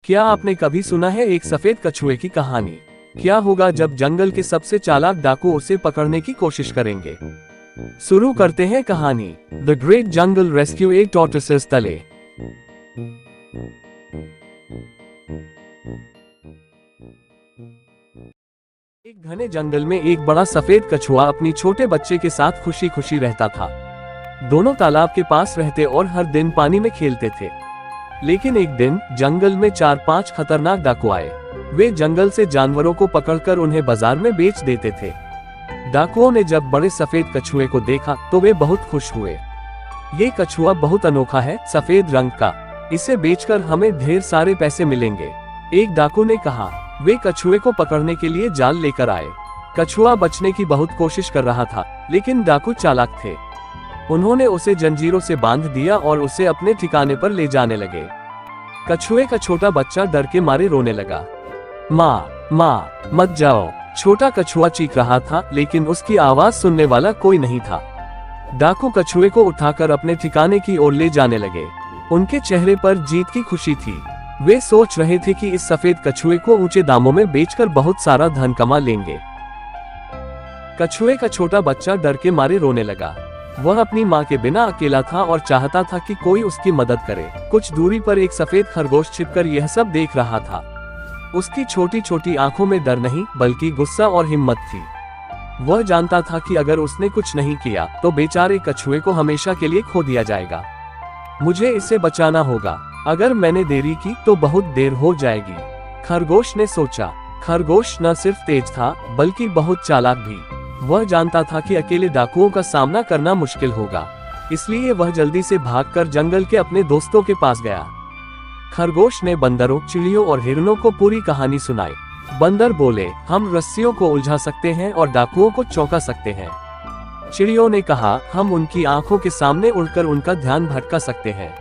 क्या आपने कभी सुना है एक सफेद कछुए की कहानी? क्या होगा जब जंगल के सबसे चालाक डाकू उसे पकड़ने की कोशिश करेंगे? शुरू करते हैं कहानी। The great jungle rescue A tortoise तले। एक घने जंगल में एक बड़ा सफेद कछुआ अपनी छोटे बच्चे के साथ खुशी खुशी रहता था। दोनों तालाब के पास रहते और हर दिन पानी में खेलते थे। लेकिन एक दिन जंगल में 4-5 खतरनाक डाकू आए। वे जंगल से जानवरों को पकड़कर उन्हें बाजार में बेच देते थे। डाकुओं ने जब बड़े सफेद कछुए को देखा तो वे बहुत खुश हुए। ये कछुआ बहुत अनोखा है, सफेद रंग का। इसे बेचकर हमें ढेर सारे पैसे मिलेंगे। एक डाकू ने कहा। वे कछुए को पकड़ने के लिए जाल लेकर आए। कछुआ बचने की बहुत कोशिश कर रहा था, लेकिन डाकू चालाक थे। उन्होंने उसे जंजीरों से बांध दिया और उसे अपने ठिकाने पर ले जाने लगे। कछुए का छोटा बच्चा डर के मारे रोने लगा। माँ, माँ, मत जाओ। छोटा कछुआ चीख रहा था, लेकिन उसकी आवाज सुनने वाला कोई नहीं था। डाकू कछुए को उठाकर अपने ठिकाने की ओर ले जाने लगे। उनके चेहरे पर जीत की खुशी थी। वे सोच रहे थे कि इस सफेद कछुए को ऊंचे दामों में बेचकर बहुत सारा धन कमा लेंगे। कछुए का छोटा बच्चा डर के मारे रोने लगा। वह अपनी माँ के बिना अकेला था और चाहता था कि कोई उसकी मदद करे। कुछ दूरी पर एक सफेद खरगोश छिपकर यह सब देख रहा था। उसकी छोटी छोटी आंखों में डर नहीं, बल्कि गुस्सा और हिम्मत थी। वह जानता था कि अगर उसने कुछ नहीं किया तो बेचारे कछुए को हमेशा के लिए खो दिया जाएगा। मुझे इसे बचाना होगा। अगर मैंने देरी की तो बहुत देर हो जाएगी, खरगोश ने सोचा। खरगोश न सिर्फ तेज था, बल्कि बहुत चालाक भी। वह जानता था कि अकेले डाकुओं का सामना करना मुश्किल होगा, इसलिए वह जल्दी से भागकर जंगल के अपने दोस्तों के पास गया। खरगोश ने बंदरों, चिड़ियों और हिरणों को पूरी कहानी सुनाई। बंदर बोले, हम रस्सियों को उलझा सकते हैं और डाकुओं को चौंका सकते हैं। चिड़ियों ने कहा, हम उनकी आंखों के सामने उड़कर उनका ध्यान भटका सकते हैं।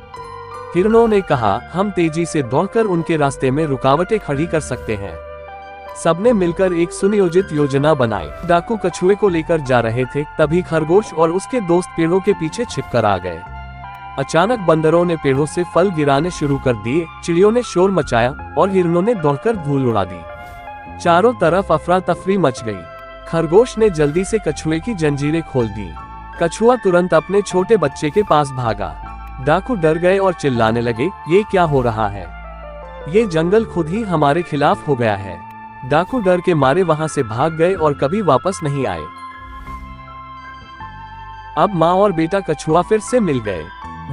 हिरणों ने कहा, हम तेजी से दौड़कर उनके रास्ते में रुकावटें खड़ी कर सकते हैं। सबने मिलकर एक सुनियोजित योजना बनाई। डाकू कछुए को लेकर जा रहे थे, तभी खरगोश और उसके दोस्त पेड़ों के पीछे छिपकर आ गए। अचानक बंदरों ने पेड़ों से फल गिराने शुरू कर दिए, चिड़ियों ने शोर मचाया और हिरणों ने दौड़कर धूल उड़ा दी। चारों तरफ अफरा तफरी मच गई। खरगोश ने जल्दी से कछुए की जंजीरें खोल दी। कछुआ तुरंत अपने छोटे बच्चे के पास भागा। डाकू डर गए और चिल्लाने लगे, ये क्या हो रहा है? ये जंगल खुद ही हमारे खिलाफ हो गया है। डाकू डर के मारे वहां से भाग गए और कभी वापस नहीं आए। अब माँ और बेटा कछुआ फिर से मिल गए।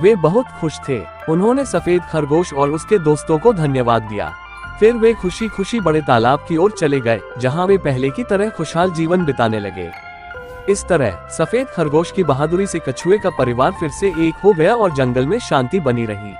वे बहुत खुश थे। उन्होंने सफेद खरगोश और उसके दोस्तों को धन्यवाद दिया। फिर वे खुशी खुशी बड़े तालाब की ओर चले गए, जहां वे पहले की तरह खुशहाल जीवन बिताने लगे। इस तरह सफेद खरगोश की बहादुरी से कछुए का परिवार फिर से एक हो गया और जंगल में शांति बनी रही।